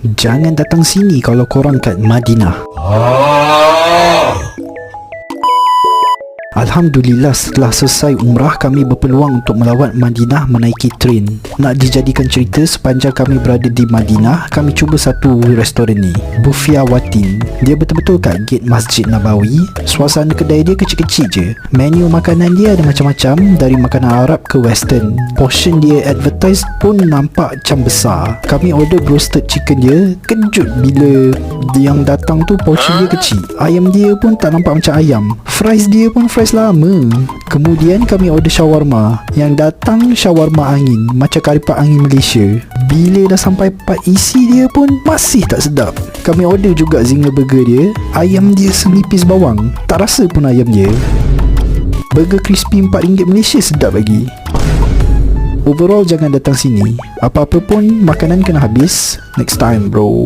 Jangan datang sini kalau korang kat Madinah. Alhamdulillah, setelah selesai umrah, kami berpeluang untuk melawat Madinah menaiki train. Nak dijadikan cerita, sepanjang kami berada di Madinah, kami cuba satu restoran ni, Bufia Watin. Dia betul-betul kat gate Masjid Nabawi. Suasana kedai dia kecil-kecil je. Menu makanan dia ada macam-macam, dari makanan Arab ke western. Portion dia advertise pun nampak macam besar. Kami order roasted chicken dia. Kejut bila yang datang tu portion dia kecil. Ayam dia pun tak nampak macam ayam. Fries dia pun fries lama. Kemudian kami order shawarma. Yang datang shawarma angin, macam karipak angin Malaysia. Bila dah sampai part isi dia pun masih tak sedap. Kami order juga zinger burger dia. Ayam dia senipis bawang, tak rasa pun ayam dia. Burger crispy RM4 Malaysia sedap lagi. Overall, jangan datang sini. Apa-apa pun makanan kena habis. Next time bro.